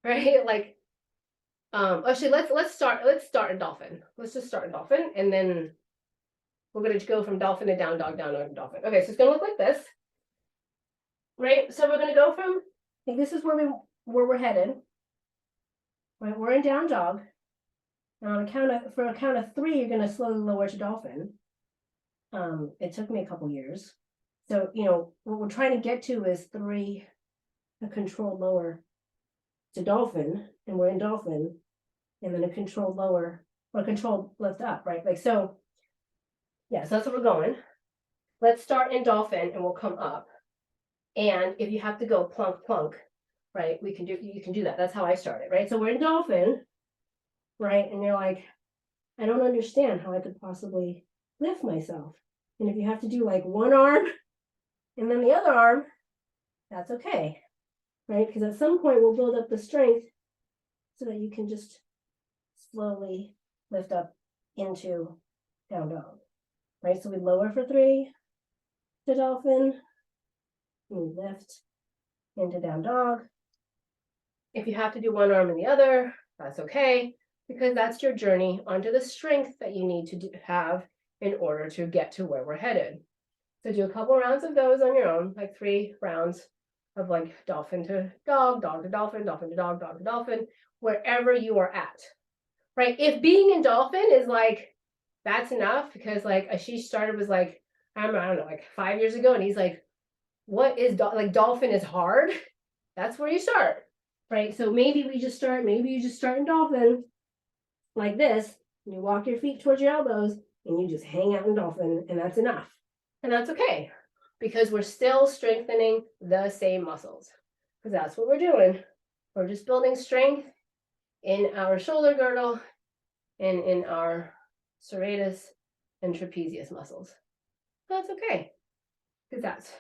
Right? Like, actually, let's start in dolphin. Let's just start in dolphin, and then we're going to go from dolphin to down dog, down dog to dolphin. Okay, so it's going to look like this, right? So we're going to go from, I think this is where we're headed. Right, we're in down dog. Now for a count of 3, you're going to slowly lower to dolphin. It took me a couple years. So, you know, what we're trying to get to is 3, a controlled lower to dolphin, and we're in dolphin, and then a controlled lower or a controlled lift up, right? Like, so, yeah, so that's what we're going. Let's start in dolphin and we'll come up. And if you have to go plunk, plunk, right, you can do that. That's how I started, right? So we're in dolphin, right? And you're like, I don't understand how I could possibly lift myself. And if you have to do like one arm and then the other arm, that's okay, right? Because at some point we'll build up the strength so that you can just slowly lift up into down dog, right? So we lower for 3 to dolphin, we lift into down dog. If you have to do one arm and the other, that's okay, because that's your journey onto the strength that you need to have in order to get to where we're headed. So do a couple rounds of those on your own, like 3 rounds of like dolphin to dog, dog to dolphin, dolphin to dog, dog to dolphin, wherever you are at, right? If being in dolphin is like, that's enough, because like Ashish started was like, I don't know, like 5 years ago, and he's like, what is like dolphin is hard? That's where you start, right? So maybe you just start in dolphin like this, and you walk your feet towards your elbows, and you just hang out in dolphin, and that's enough. And that's okay, because we're still strengthening the same muscles, because that's what we're doing. We're just building strength in our shoulder girdle and in our serratus and trapezius muscles. That's okay, because that's,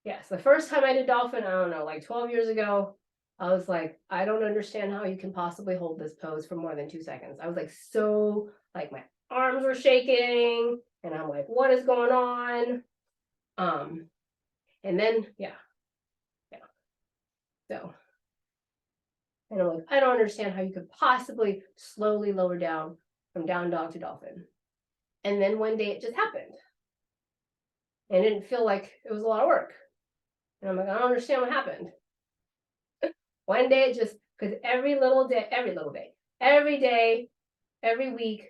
yes, the first time I did dolphin, I don't know, like 12 years ago, I was like, I don't understand how you can possibly hold this pose for more than 2 seconds. I was like, so, like my arms were shaking, and I'm like, what is going on? And then, yeah. So, and I'm like, I don't understand how you could possibly slowly lower down from down dog to dolphin. And then one day it just happened. And it didn't feel like it was a lot of work. And I'm like, I don't understand what happened. One day it just, because every day, every week,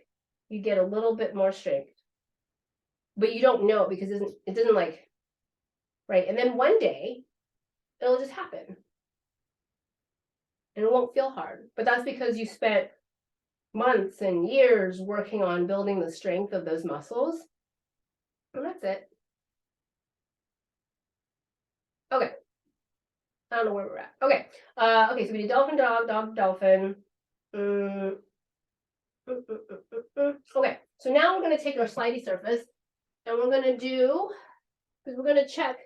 you get a little bit more strength. But you don't know it because it doesn't like, right? And then one day, it'll just happen. And it won't feel hard. But that's because you spent months and years working on building the strength of those muscles. And that's it. Okay. I don't know where we're at. Okay. Okay, so we did dolphin, dog, dog, dolphin. Okay, so now we're going to take our slidey surface and we're going to do, because we're going to check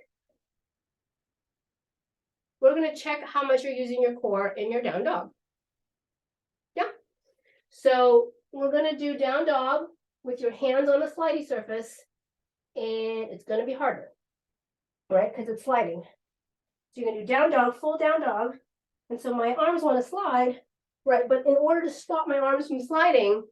how much you're using your core in your down dog. Yeah. So we're going to do down dog with your hands on the slidey surface, and it's going to be harder, right? Because it's sliding. So you're going to do down dog, full down dog. And so my arms want to slide, right? But in order to stop my arms from sliding,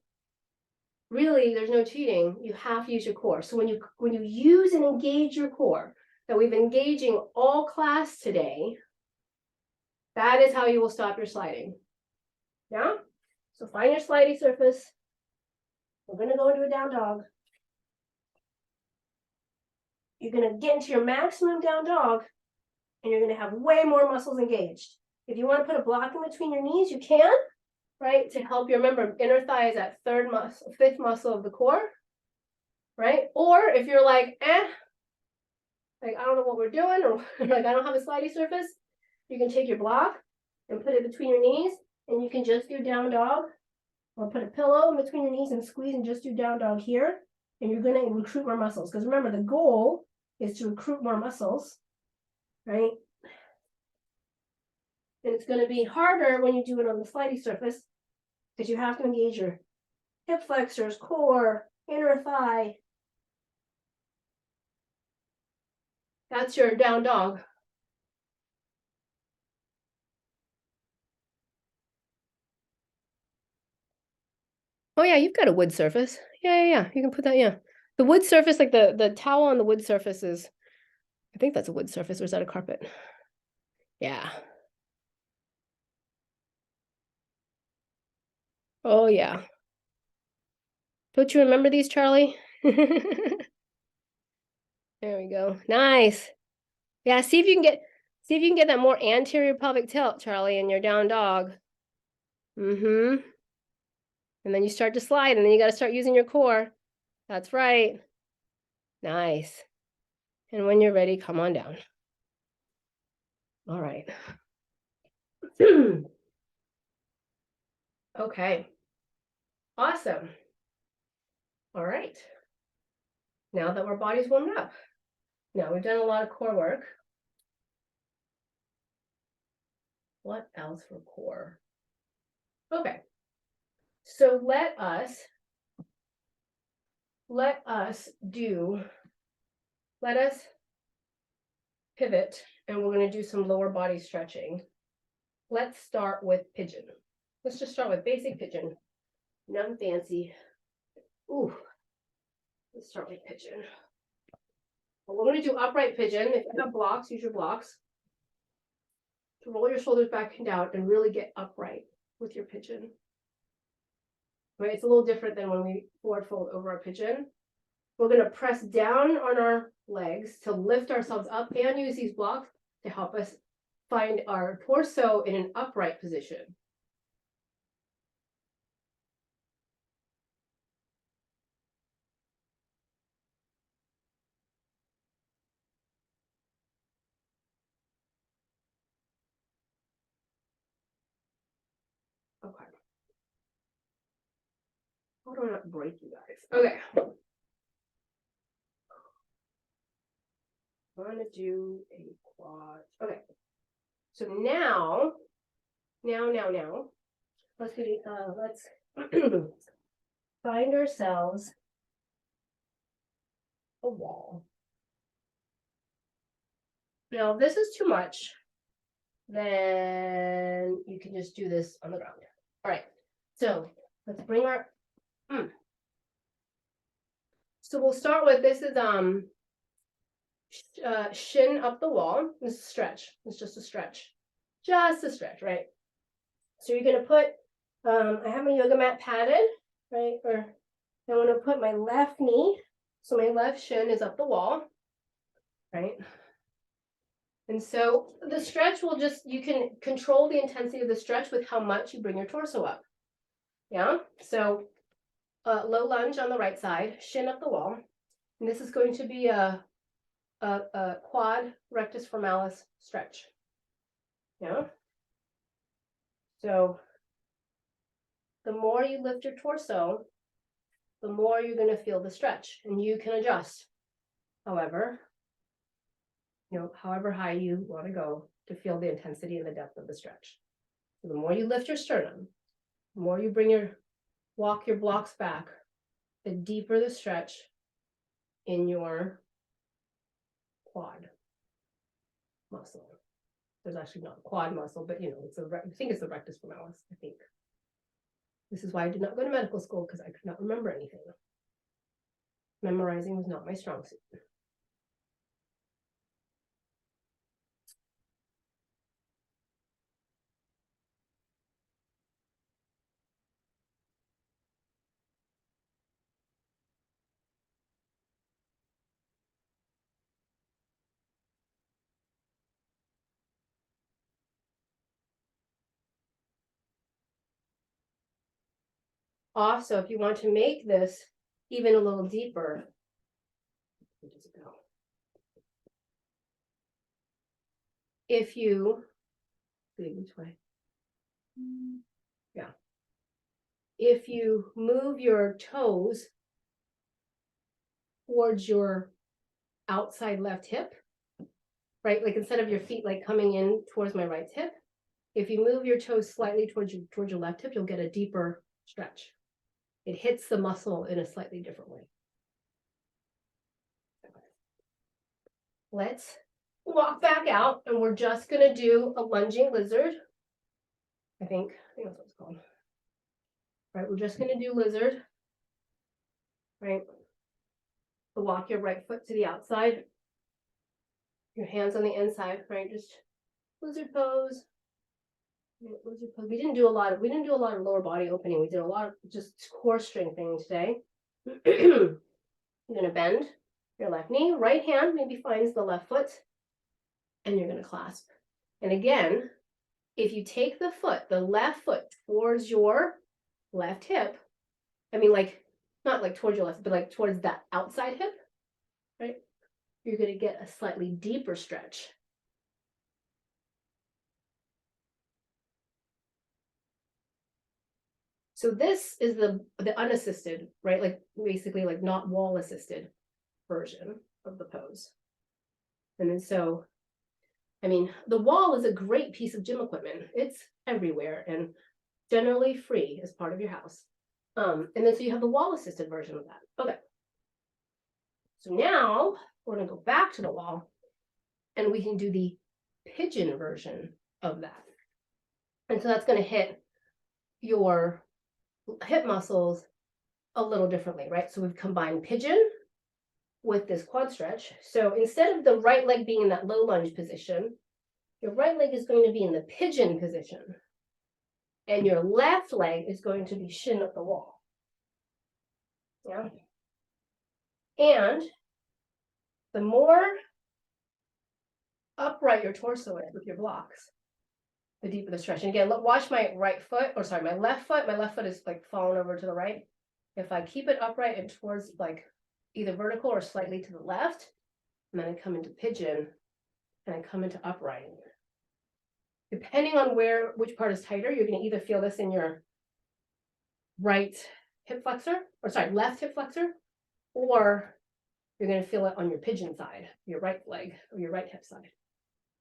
really, there's no cheating. You have to use your core. So when you use and engage your core, that we've been engaging all class today, that is how you will stop your sliding. Yeah? So find your slidey surface. We're going to go into a down dog. You're going to get into your maximum down dog, and you're going to have way more muscles engaged. If you want to put a block in between your knees, you can, right? To help you remember, inner thigh is that fifth muscle of the core, right? Or if you're like, like I don't know what we're doing, or like I don't have a slidey surface, you can take your block and put it between your knees, and you can just do down dog, or put a pillow in between your knees and squeeze and just do down dog here, and you're going to recruit more muscles. Because remember, the goal is to recruit more muscles, right? And it's going to be harder when you do it on the slidey surface because you have to engage your hip flexors, core, inner thigh. That's your down dog. Oh yeah, you've got a wood surface. Yeah. You can put that, yeah. The wood surface, like the towel on the wood surface is, I think that's a wood surface, or is that a carpet? Yeah. Oh yeah. Don't you remember these, Charlie? There we go. Nice. Yeah, see if you can get that more anterior pelvic tilt, Charlie, in your down dog. Mm-hmm. And then you start to slide, and then you got to start using your core. That's right. Nice. And when you're ready, come on down. All right. Okay. Awesome. All right. Now that our body's warmed up, now we've done a lot of core work. What else for core? Okay. So let us pivot, and we're going to do some lower body stretching. Let's start with pigeon. Let's just start with basic pigeon. Nothing fancy. Ooh. Let's start with pigeon. Well, we're going to do upright pigeon. If you have blocks, use your blocks to roll your shoulders back and down and really get upright with your pigeon. Right? It's a little different than when we forward fold over a pigeon. We're going to press down on our legs to lift ourselves up and use these blocks to help us find our torso in an upright position. Okay. How do I not break you guys? Okay. I'm going to do a quad. Okay. So now, let's find ourselves a wall. Now, if this is too much, then you can just do this on the ground. All right. So let's bring our. So we'll start with, this is shin up the wall. This is a stretch. It's just a stretch. Just a stretch, right? So you're gonna put, I have my yoga mat padded, right? Or I want to put my left knee, so my left shin is up the wall, right? And so the stretch will just, you can control the intensity of the stretch with how much you bring your torso up. Yeah, so low lunge on the right side, shin up the wall. And this is going to be a quad rectus formalis stretch. Yeah. So the more you lift your torso, the more you're going to feel the stretch, and you can adjust. However, however high you want to go to feel the intensity and the depth of the stretch. So the more you lift your sternum, the more you walk your blocks back, the deeper the stretch in your quad muscle. There's actually not a quad muscle, but I think it's the rectus formalis, I think. This is why I did not go to medical school, because I could not remember anything. Memorizing was not my strong suit. Also, if you want to make this even a little deeper, where does it go? If you, which way? Yeah. If you move your toes towards your outside left hip, right? Like instead of your feet like coming in towards my right hip, if you move your toes slightly towards your left hip, you'll get a deeper stretch it hits the muscle in a slightly different way. Let's walk back out, and we're just going to do a lunging lizard. I think that's what it's called. Right, we're just going to do lizard. Right. So walk your right foot to the outside. Your hands on the inside, right? Just lizard pose. Lizard pose. We didn't do a lot of lower body opening. We did a lot of just core strengthening today. You're going to bend your left knee, right hand maybe finds the left foot, and you're going to clasp. And again, if you take the foot, the left foot towards your left hip, I mean, like, not like towards your left, but like towards that outside hip, right? You're going to get a slightly deeper stretch. So this is the unassisted, right? Like basically like not wall assisted version of the pose. And then so, I mean, the wall is a great piece of gym equipment. It's everywhere and generally free as part of your house. And then so you have the wall assisted version of that. Okay. So now we're going to go back to the wall and we can do the pigeon version of that. And so that's going to hit your hip muscles a little differently, right? So we've combined pigeon with this quad stretch. So instead of the right leg being in that low lunge position, your right leg is going to be in the pigeon position. And your left leg is going to be shin up the wall. Yeah. And the more upright your torso is with your blocks, the deeper the stretch. And again, watch my right foot, or sorry, my left foot. My left foot is like falling over to the right. If I keep it upright and towards like either vertical or slightly to the left, and then I come into pigeon and I come into upright. Depending on which part is tighter, you're going to either feel this in your right hip flexor, or sorry, left hip flexor, or you're going to feel it on your pigeon side, your right leg or your right hip side,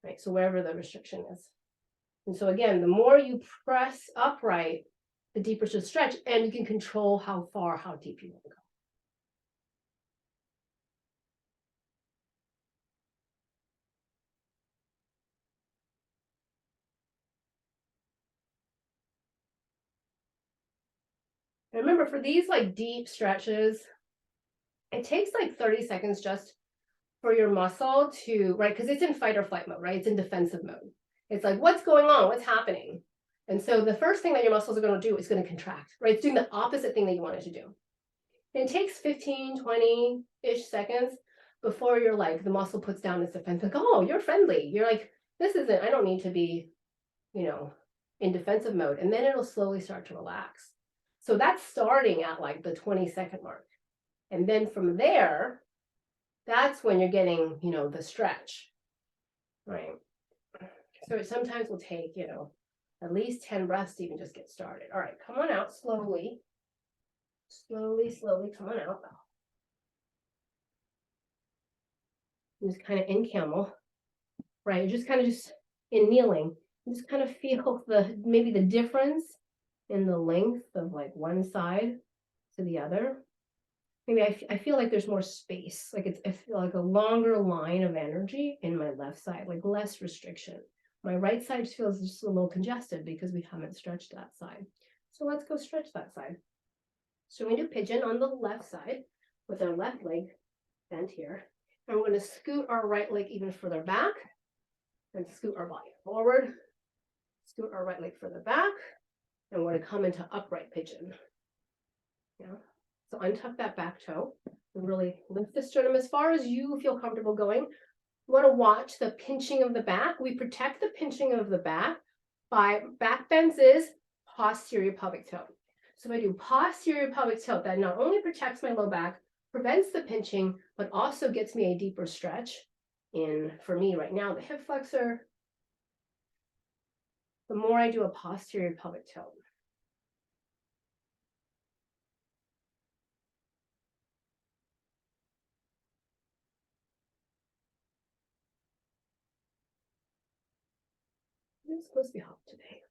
right? So wherever the restriction is. And so again, the more you press upright, the deeper the stretch, and you can control how deep you want to go. And remember, for these like deep stretches, it takes like 30 seconds just for your muscle to, right? Because it's in fight or flight mode, right? It's in defensive mode. It's like, what's going on? What's happening? And so the first thing that your muscles are going to do is going to contract, right? It's doing the opposite thing that you want it to do. And it takes 15, 20-ish seconds before you're like, the muscle puts down its defense, like, oh, you're friendly. You're like, I don't need to be, in defensive mode. And then it'll slowly start to relax. So that's starting at like the 20-second mark. And then from there, that's when you're getting, the stretch, right? So it sometimes will take, at least 10 breaths to even just get started. All right, come on out slowly. Slowly, come on out. Just kind of in camel, right? You're just kind of just in kneeling. You just kind of feel maybe the difference in the length of like one side to the other. Maybe I feel like there's more space, like I feel like a longer line of energy in my left side, like less restriction. My right side feels just a little congested because we haven't stretched that side. So let's go stretch that side. So we do pigeon on the left side with our left leg bent here. And we're going to scoot our right leg even further back and scoot our body forward. Scoot our right leg further back. And we're going to come into upright pigeon. Yeah. So untuck that back toe and really lift the sternum as far as you feel comfortable going. You want to watch the pinching of the back. We protect the pinching of the back by back bends is posterior pelvic tilt. So if I do posterior pelvic tilt, that not only protects my low back, prevents the pinching, but also gets me a deeper stretch in, for me right now, the hip flexor. The more I do a posterior pelvic tilt. I'm supposed to be hot today.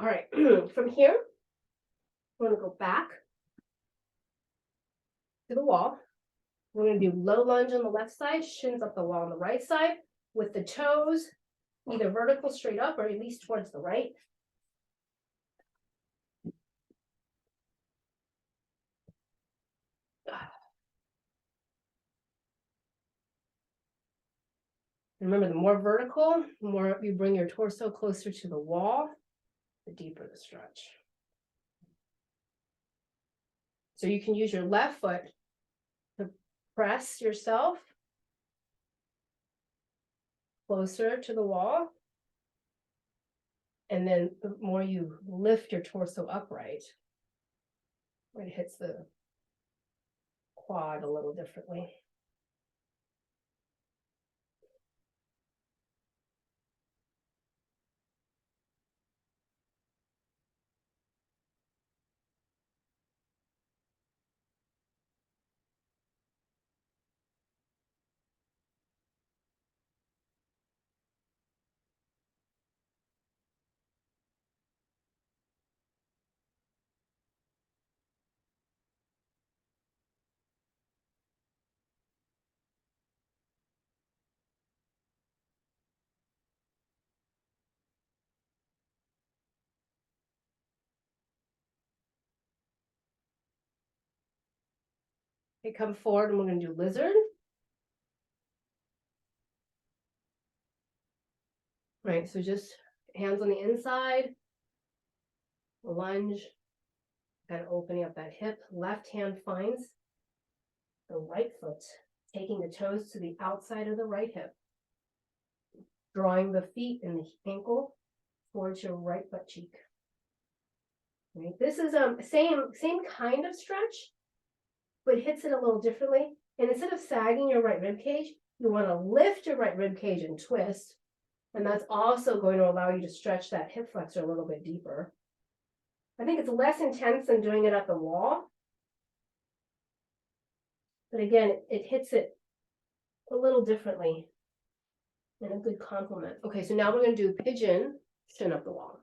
All right, from here, we're gonna go back to the wall. We're gonna do low lunge on the left side, shins up the wall on the right side, with the toes either vertical straight up or at least towards the right. Remember, the more vertical, the more you bring your torso closer to the wall, the deeper the stretch. So you can use your left foot to press yourself closer to the wall. And then the more you lift your torso upright, it hits the quad a little differently. Okay, come forward and we're gonna do lizard. Right, so just hands on the inside, lunge, kind of opening up that hip. Left hand finds the right foot, taking the toes to the outside of the right hip, drawing the feet and the ankle towards your right butt cheek. Right, this is same kind of stretch, but hits it a little differently. And instead of sagging your right rib cage, you want to lift your right rib cage and twist. And that's also going to allow you to stretch that hip flexor a little bit deeper. I think it's less intense than doing it at the wall. But again, it hits it a little differently and a good compliment. Okay, so now we're going to do pigeon, shin up the wall.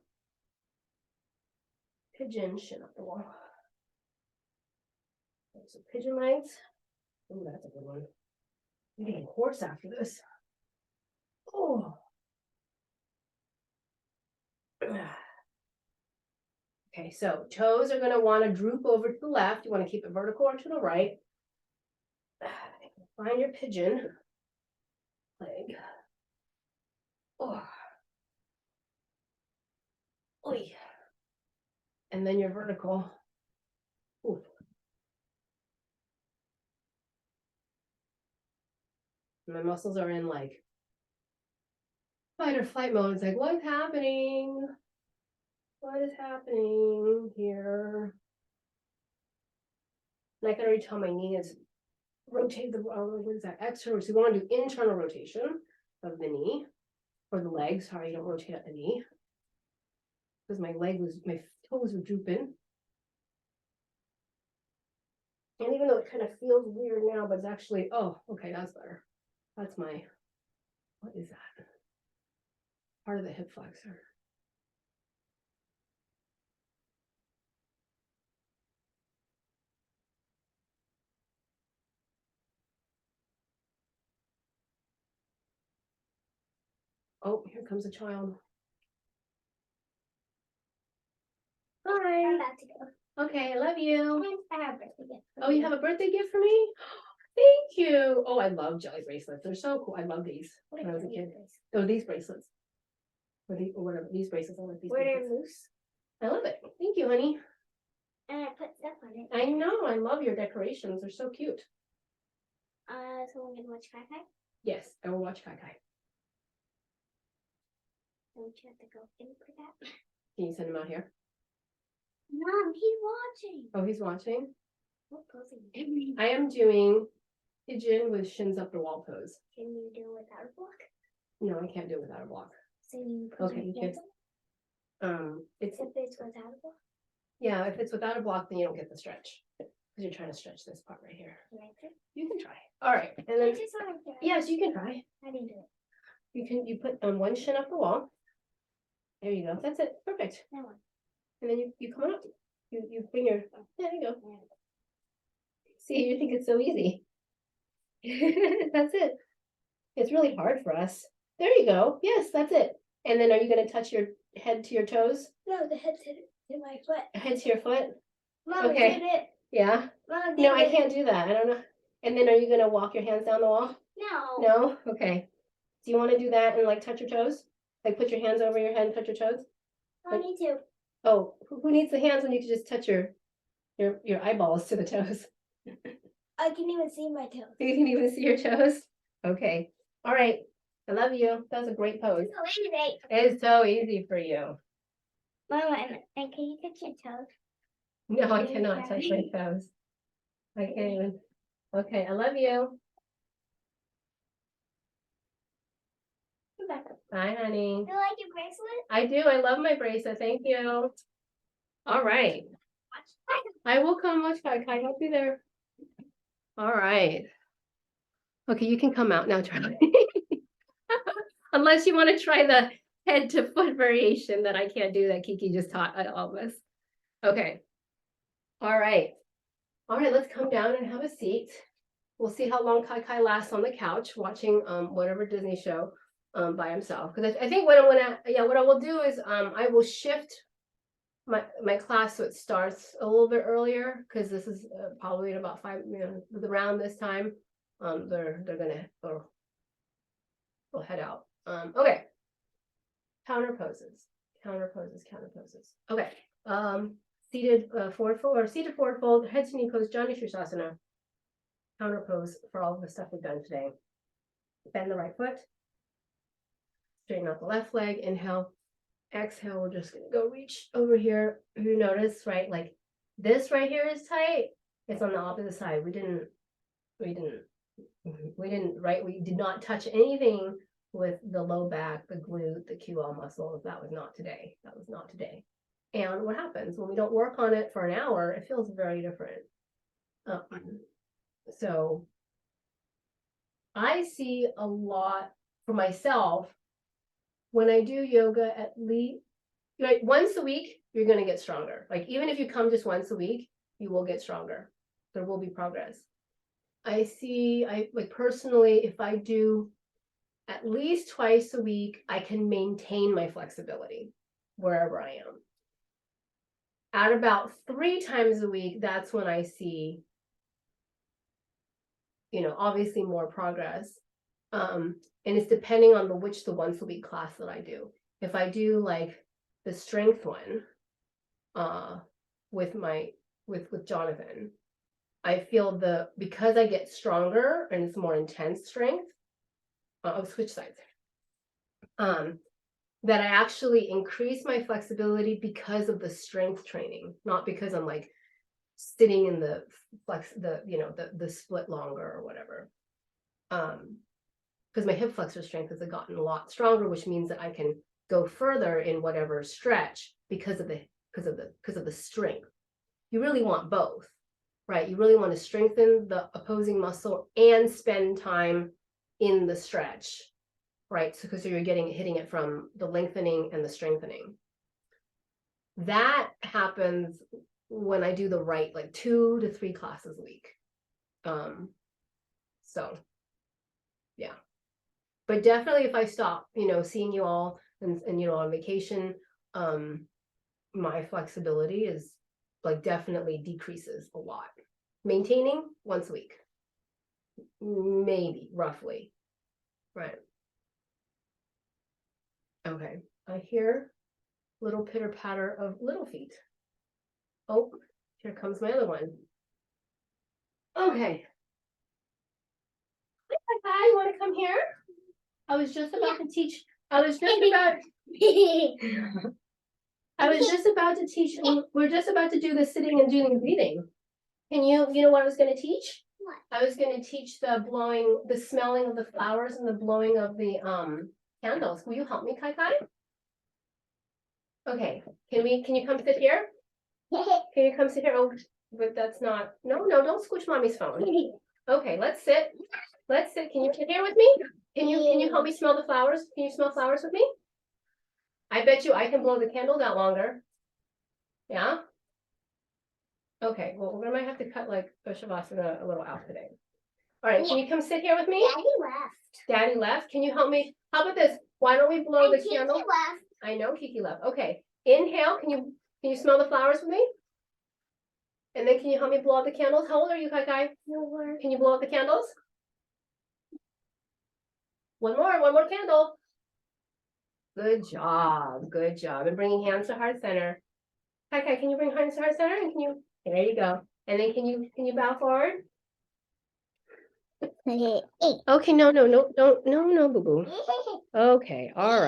Pigeon, shin up the wall. Okay, so pigeon legs. Oh, that's a good one. I'm getting hoarse after this. Oh. Okay, so toes are going to want to droop over to the left. You want to keep it vertical or to the right. Find your pigeon leg. Oh. Oy. And then your vertical. Ooh. My muscles are in like fight or flight mode. It's like, what's happening? What is happening here? And I can already tell my knee is rotate the, what is that? External. So we want to do internal rotation of the knee or the leg. Sorry, don't rotate at the knee because my toes were drooping. And even though it kind of feels weird now, but it's actually, oh, okay, that's better. That's my, what is that? Part of the hip flexor. Oh, here comes a child. Hi. I'm about to go. Okay, I love you. I have a birthday gift. Oh, you have a birthday gift for me? Thank you. Oh, I love jelly bracelets. They're so cool. I love these when I was a kid. Oh, these bracelets. Or whatever, these bracelets. I like these Where they're bracelets. loose. I love it. Thank you, honey. And I put stuff on it. I know. I love your decorations. They're so cute. So we're gonna watch Kai Kai? Yes, I will watch Kai Kai. Don't you have to go in for that? Can you send him out here? Mom, he's watching. Oh, he's watching. What pose are you doing? I am doing pigeon with shins up the wall pose. Can you do it without a block? No, I can't do it without a block. So you put Okay, you your hands can. on? It's If it's without a block? yeah. If it's without a block, then you don't get the stretch because you're trying to stretch this part right here. Can I try? You can try. All right, and I then just want to try. yes, you can try. I didn't do it. You put one shin up the wall. There you go. That's it. Perfect. That one. and then you come up. You bring your, there you go. See, you think it's so easy. That's it. It's really hard for us. There you go. Yes, that's it. And then are you gonna touch your head to your toes? No, the head's in my foot. Head to your foot? Mom, Okay. did it. Yeah? Mom, No, did I it. can't do that. I don't know. And then are you gonna walk your hands down the wall? No. No? Okay. Do you wanna do that and like touch your toes? Like put your hands over your head and touch your toes? I don't need to. Oh, who needs the hands when you can just touch your eyeballs to the toes? I can even see my toes. You can even see your toes? Okay. All right. I love you. That was a great pose. So easy. It is so easy for you. Mama, and can you touch your toes? No, I cannot touch my toes. I can't even. Okay, I love you. Come back up. Bye, honey. You like your bracelet? I do. I love my bracelet. Thank you. All right. I will come watch Kai. Kai, help you there. All right. Okay, you can come out now, Charlie. Unless you want to try the head to foot variation that I can't do that Kiki just taught all of us. Okay. All right. All right, let's come down and have a seat. We'll see how long Kai lasts on the couch watching whatever Disney show by himself. Because I think what I will do is I will shift my class so it starts a little bit earlier, because this is probably at about 5, around this time. They're gonna we'll head out. Okay. Counter poses. Okay. Seated forward fold, or seated forward fold, head to knee pose, Janu Sirsasana. Counter pose for all of the stuff we've done today. Bend the right foot. Straighten out the left leg. Inhale. Exhale. We're just gonna go reach over here. You notice, right? Like this right here is tight. It's on the opposite side. We did not touch anything with the low back, the glute, the QL muscles. That was not today. And what happens when we don't work on it for an hour? It feels very different. So I see a lot for myself when I do yoga, at least like once a week, you're going to get stronger. Like even if you come just once a week, you will get stronger. There will be progress. I like personally, if I do at least twice a week, I can maintain my flexibility wherever I am. At about 3 times a week, that's when I see, obviously more progress. And it's depending on the once a week class that I do. If I do like the strength one, with Jonathan, I feel because I get stronger and it's more intense strength. I'll switch sides. That I actually increase my flexibility because of the strength training, not because I'm like sitting in the split longer or whatever. Because my hip flexor strength has gotten a lot stronger, which means that I can go further in whatever stretch because of the strength. You really want both, right? You really want to strengthen the opposing muscle and spend time in the stretch, right? So because you're hitting it from the lengthening and the strengthening. That happens when I do the right, like 2 to 3 classes a week. So yeah, but definitely if I stop, seeing you all and on vacation, my flexibility is like definitely decreases a lot. Maintaining once a week, maybe roughly, right? Okay, I hear little pitter patter of little feet. Oh, here comes my other one. Okay. Hi, you want to come here? I was just about to teach. We're just about to do the sitting and doing breathing. Can you know what I was going to teach? What? I was going to teach the smelling of the flowers and the blowing of the candles. Will you help me, Kai? Okay. Can you come sit here? Can you come sit here? Oh, but that's not. No, don't squish mommy's phone. Okay, let's sit. Can you sit here with me? Can you help me smell the flowers? Can you smell flowers with me? I bet you I can blow the candles out longer. Yeah? Okay, well, we might have to cut like a Shavasana a little out today. All right, can you come sit here with me? Daddy left. Daddy left. Can you help me? How about this? Why don't we blow the And Kiki candle? left. I know Kiki left. Okay, inhale. Can you smell the flowers with me? And then can you help me blow out the candles? How old are you, Kai? 4. Can you blow out the candles? One more candle. Good job, good job. And bringing hands to heart center. Kai, can you bring hands to heart center? And can you, there you go. And then can you bow forward? Okay. Okay, no, boo boo. Okay, all right.